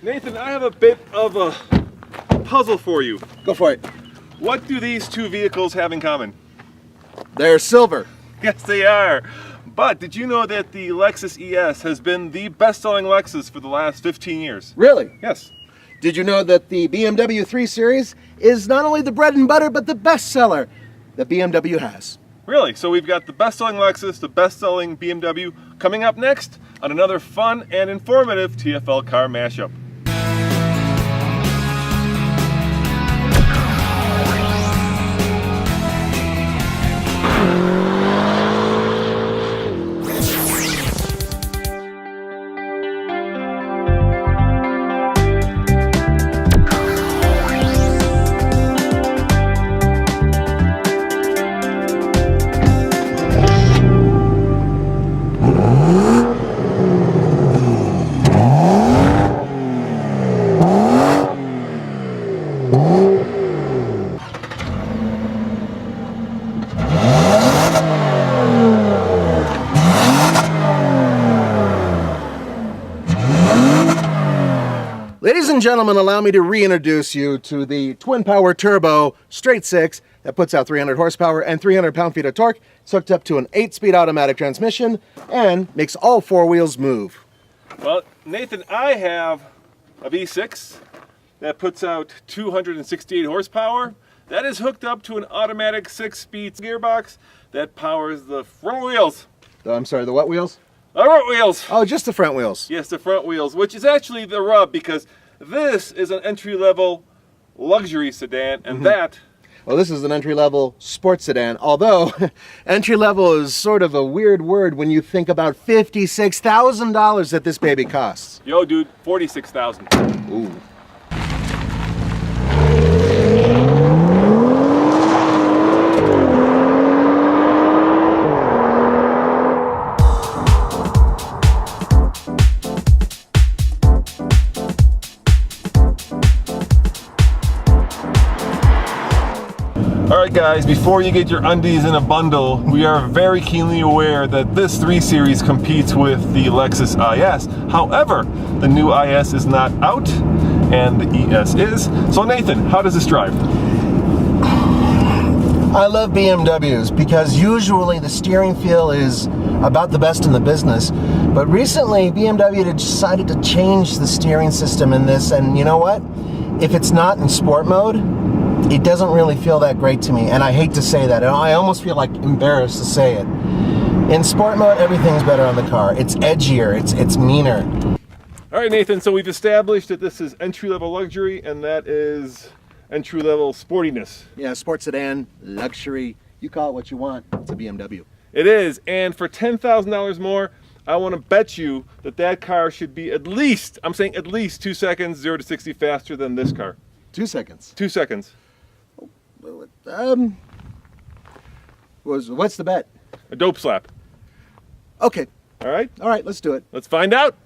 Nathan, I have a bit of a puzzle for you. Go for it. What do these two vehicles have in common? They're silver. Yes, they are. But did you know that the Lexus ES has been the best-selling Lexus for the last 15 years? Really? Yes. Did you know that the BMW 3 Series is not only the bread and butter, but the best seller that BMW has? Really? So we've got the best-selling Lexus, the best-selling BMW coming up next on another fun and informative TFL car mashup. Ladies and gentlemen, allow me to reintroduce you to the twin power turbo straight six that puts out 300 horsepower and 300 pound-feet of torque. It's hooked up to an 8-speed automatic transmission and makes all four wheels move. Well, Nathan, I have a V6 that puts out 268 horsepower. That is hooked up to an automatic 6-speed gearbox that powers the front wheels. I'm sorry, the what wheels? The front wheels. Oh, just the front wheels. Yes, the front wheels, which is actually the rub because this is an entry-level luxury sedan, and that... Well, this is an entry-level sports sedan, although entry-level is sort of a weird word when you think about $56,000 that this baby costs. Yo, dude, 46,000. Ooh. Alright guys, before you get your undies in a bundle, we are very keenly aware that this 3 Series competes with the Lexus IS. However, the new IS is not out, and the ES is. So Nathan, how does this drive? I love BMWs because usually the steering feel is about the best in the business. But recently, BMW decided to change the steering system in this, and you know what? If it's not in sport mode, it doesn't really feel that great to me, and I hate to say that. I almost feel like embarrassed to say it. In sport mode, everything's better on the car. It's edgier, it's meaner. All right, Nathan, so we've established that this is entry-level luxury, and that is entry-level sportiness. Yeah, sports sedan, luxury, you call it what you want. It's a BMW. It is, and for $10,000 more, I want to bet you that that car should be at least, I'm saying at least 2 seconds, 0 to 60 faster than this car. 2 seconds. 2 seconds. What's the bet? A dope slap. Okay. All right? All right, let's do it. Let's find out.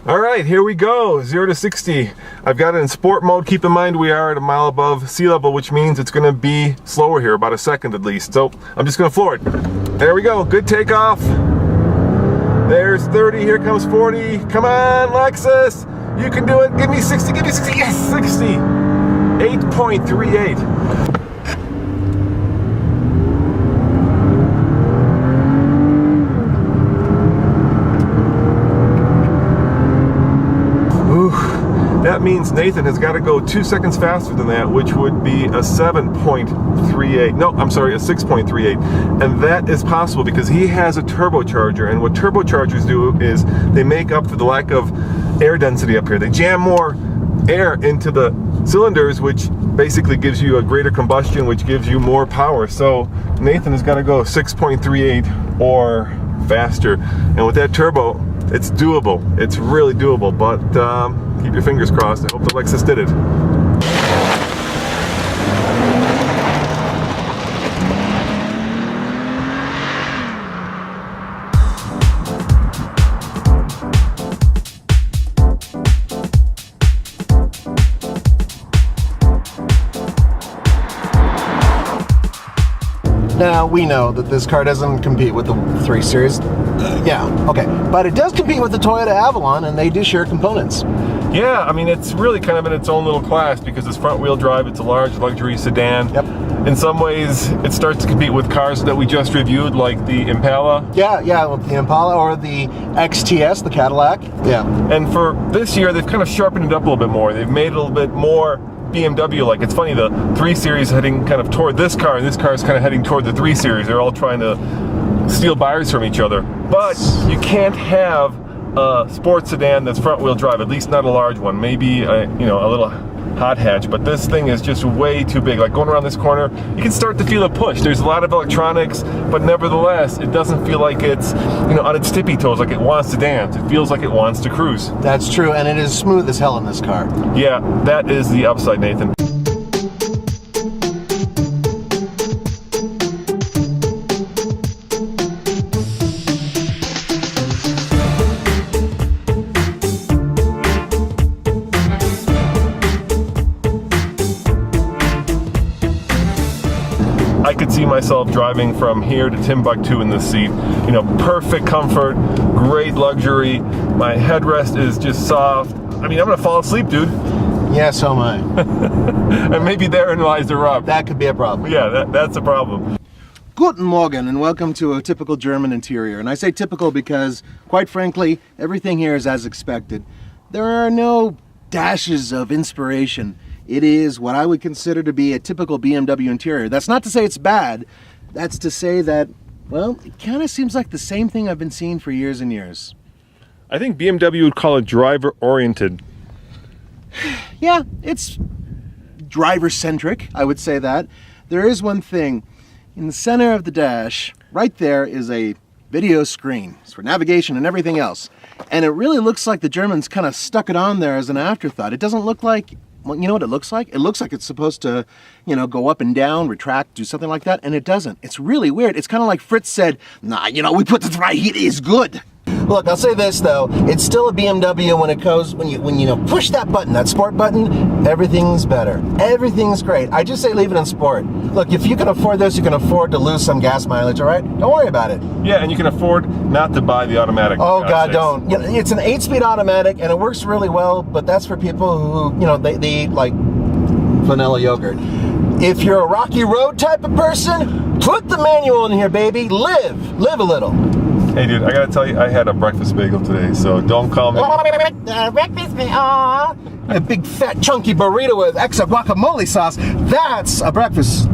All right, here we go, 0 to 60. I've got it in sport mode. Keep in mind we are at a mile above sea level, which means it's gonna be slower here, about a second at least. So I'm just gonna floor it. There we go, good takeoff. There's 30, here comes 40. Come on, Lexus, you can do it. Give me 60, give me 60, yes, 60. 8.38. That means Nathan has got to go 2 seconds faster than that, which would be a 7.38. No, I'm sorry, a 6.38. And that is possible because he has a turbocharger. And what turbochargers do is they make up for the lack of air density up here. They jam more air into the cylinders, which basically gives you a greater combustion, which gives you more power. So Nathan has got to go 6.38 or faster. And with that turbo, it's doable. It's really doable, but keep your fingers crossed. I hope the Lexus did it. Now, we know that this car doesn't compete with the 3 Series. Yeah, okay. But it does compete with the Toyota Avalon, and they do share components. Yeah, I mean, it's really kind of in its own little class because it's front-wheel drive, it's a large luxury sedan. Yep. In some ways, it starts to compete with cars that we just reviewed, like the Impala. Yeah, with the Impala or the XTS, the Cadillac. Yeah. And for this year, they've kind of sharpened it up a little bit more. They've made it a little bit more BMW-like. It's funny, the 3 Series heading kind of toward this car, and this car is kind of heading toward the 3 Series. They're all trying to steal buyers from each other. But you can't have a sports sedan that's front-wheel drive, at least not a large one. Maybe a little hot hatch, but this thing is just way too big. Like going around this corner, you can start to feel a push. There's a lot of electronics, but nevertheless, it doesn't feel like it's on its tippy toes, like it wants to dance. It feels like it wants to cruise. That's true, and it is smooth as hell in this car. Yeah, that is the upside, Nathan. I could see myself driving from here to Timbuktu in this seat. Perfect comfort, great luxury. My headrest is just soft. I mean, I'm gonna fall asleep, dude. Yeah, so am I. And maybe therein lies the rub. That could be a problem. Yeah, that's a problem. Guten Morgen, and welcome to a typical German interior. And I say typical because, quite frankly, everything here is as expected. There are no dashes of inspiration. It is what I would consider to be a typical BMW interior. That's not to say it's bad. That's to say that, well, it kind of seems like the same thing I've been seeing for years and years. I think BMW would call it driver-oriented. Yeah, it's driver-centric, I would say that. There is one thing. In the center of the dash, right there is a video screen. It's for navigation and everything else. And it really looks like the Germans kind of stuck it on there as an afterthought. It doesn't look like, well, you know what it looks like? It looks like it's supposed to, go up and down, retract, do something like that, and it doesn't. It's really weird. It's kind of like Fritz said, nah, we put this right here, it's good. Look, I'll say this though, it's still a BMW when it goes, when you push that button, that sport button, everything's better. Everything's great. I just say leave it in sport. Look, if you can afford this, you can afford to lose some gas mileage, all right? Don't worry about it. Yeah, and you can afford not to buy the automatic. Oh God, don't. It's an 8-speed automatic and it works really well, but that's for people who, they eat like vanilla yogurt. If you're a rocky road type of person, put the manual in here, baby. Live a little. Hey dude, I gotta tell you, I had a breakfast bagel today, so don't call me. Breakfast bagel. A big fat chunky burrito with extra guacamole sauce. That's a breakfast.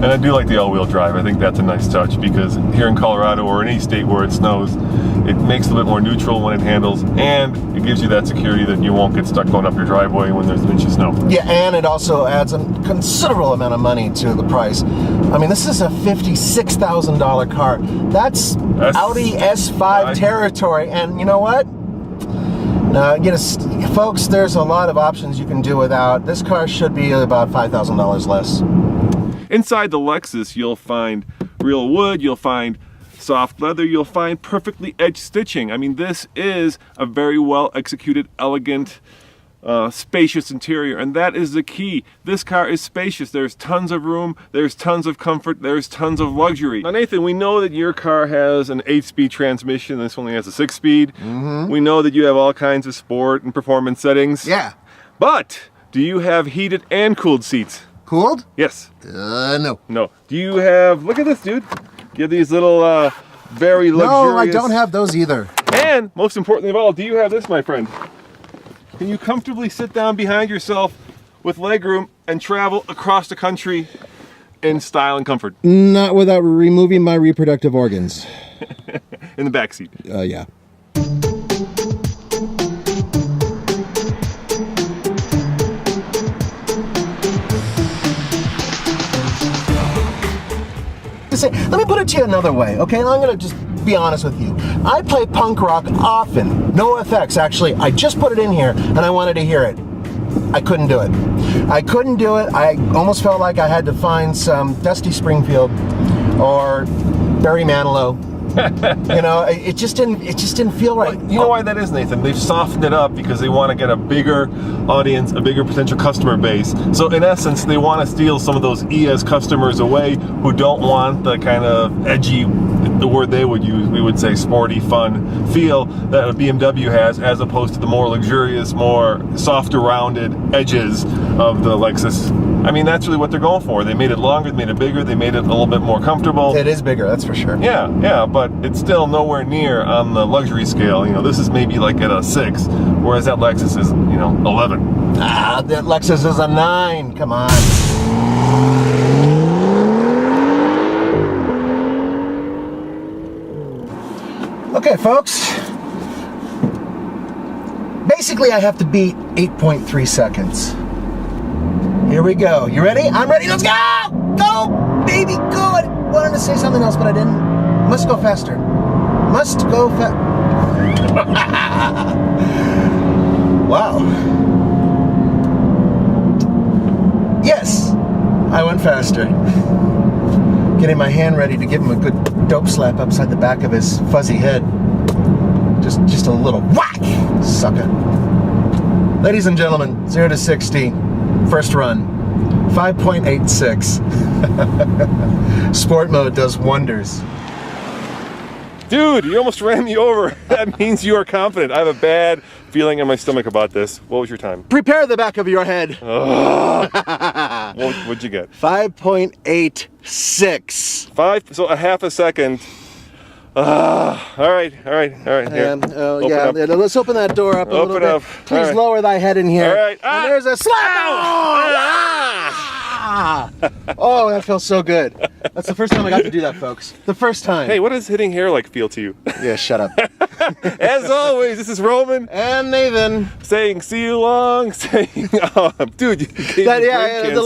And I do like the all-wheel drive. I think that's a nice touch because here in Colorado or any state where it snows, it makes it a bit more neutral when it handles, and it gives you that security that you won't get stuck going up your driveway when there's an inch of snow. Yeah, and it also adds a considerable amount of money to the price. I mean, this is a $56,000 car. That's Audi S5 territory, and you know what? Folks, there's a lot of options you can do without. This car should be about $5,000 less. Inside the Lexus, you'll find real wood, you'll find soft leather, you'll find perfectly edged stitching. I mean, this is a very well executed, elegant, spacious interior, and that is the key. This car is spacious. There's tons of room, there's tons of comfort, there's tons of luxury. Now Nathan, we know that your car has an 8-speed transmission, this only has a 6-speed. Mm-hmm. We know that you have all kinds of sport and performance settings. Yeah. But, do you have heated and cooled seats? Cooled? Yes. No. No. Do you have, look at this dude, you have these little very luxurious. No, I don't have those either. And most importantly of all, do you have this, my friend? Can you comfortably sit down behind yourself with legroom and travel across the country in style and comfort? Not without removing my reproductive organs. In the back seat. Yeah. Let me put it to you another way, okay? And I'm gonna just be honest with you. I play punk rock often. No effects, actually. I just put it in here and I wanted to hear it. I couldn't do it. I couldn't do it. I almost felt like I had to find some Dusty Springfield or Barry Manilow You know, it just didn't feel right. You know why that is, Nathan? They've softened it up because they want to get a bigger audience, a bigger potential customer base. So in essence, they want to steal some of those ES customers away who don't want the kind of edgy, the word they would use, we would say sporty, fun feel that a BMW has, as opposed to the more luxurious, more softer rounded edges of the Lexus. I mean, that's really what they're going for. They made it longer, they made it bigger, they made it a little bit more comfortable. It is bigger, that's for sure. Yeah, but it's still nowhere near on the luxury scale. You know, this is maybe like at a 6, whereas that Lexus is, 11. Ah, that Lexus is a 9. Come on. Okay, folks. Basically, I have to beat 8.3 seconds. Here we go. You ready? I'm ready. Let's go! Go, baby, go! I wanted to say something else, but I didn't. Must go faster. Must go Wow. Yes, I went faster. Getting my hand ready to give him a good dope slap upside the back of his fuzzy head. Just a little whack, sucker. Ladies and gentlemen, 0 to 60, first run, 5.86. Sport mode does wonders. Dude, you almost ran me over. That means you are confident. I have a bad feeling in my stomach about this. What was your time? Prepare the back of your head. What'd you get? 5.86. So a half a second. All right. Here. Yeah, let's open that door up a little bit. Up. Please right. lower thy head in here. All right. And there's a slap. Oh, that feels so good. That's the first time I got to do that, folks. The first time. Hey, what does hitting hair like feel to you? Yeah, shut up. As always, this is Roman And Nathan. saying see you long, saying, oh, dude, you gave me brain Yeah, cancer. a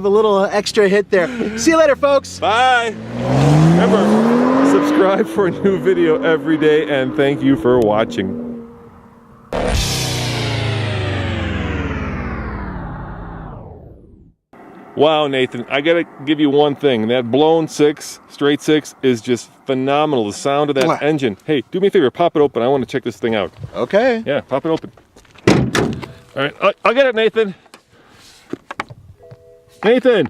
little extra hit there. See you later, folks. Bye. Remember, subscribe for a new video every day, and thank you for watching. Wow, Nathan, I gotta give you one thing. That blown 6, straight 6, is just phenomenal. The sound of that engine. Hey, do me a favor, pop it open. I want to check this thing out. Okay. Yeah, pop it open. All right, I'll get it, Nathan. Nathan!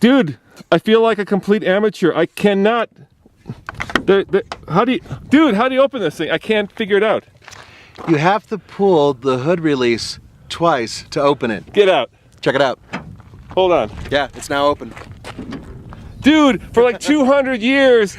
Dude, I feel like a complete amateur. I cannot... how do you open this thing? I can't figure it out. You have to pull the hood release twice to open it. Get out. Check it out. Hold on. Yeah, it's now open. Dude, for like 200 years,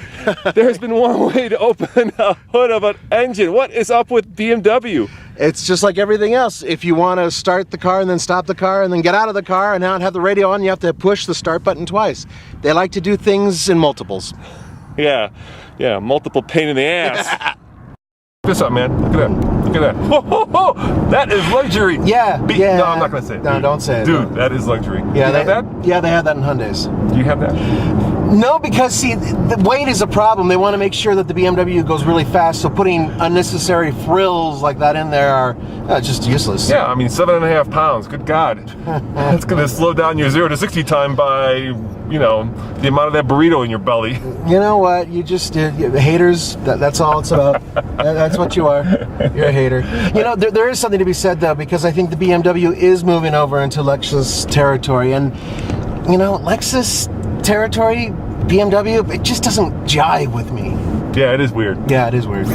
there's been one way to open a hood of an engine. What is up with BMW? It's just like everything else. If you want to start the car and then stop the car and then get out of the car and not have the radio on, you have to push the start button twice. They like to do things in multiples. Yeah, multiple pain in the ass. Check this out, man. Look at that. Look at that. Ho, ho, ho. That is luxury. Yeah. No, I'm not going to say it. No, dude. don't say it. Dude, that is luxury. Yeah, you have that? Yeah, they have that in Hyundais. Do you have that? No, because see, the weight is a problem. They want to make sure that the BMW goes really fast, so putting unnecessary frills like that in there are just useless. Yeah, I mean, 7.5 pounds. Good God. That's going to slow down your 0 to 60 time by, the amount of that burrito in your belly. You know what? You just haters. That's all it's about. That's what you are. You're a hater. There is something to be said though, because I think the BMW is moving over into Lexus territory, and Lexus territory, BMW, it just doesn't jive with me. Yeah, it is weird. Yeah, it is weird.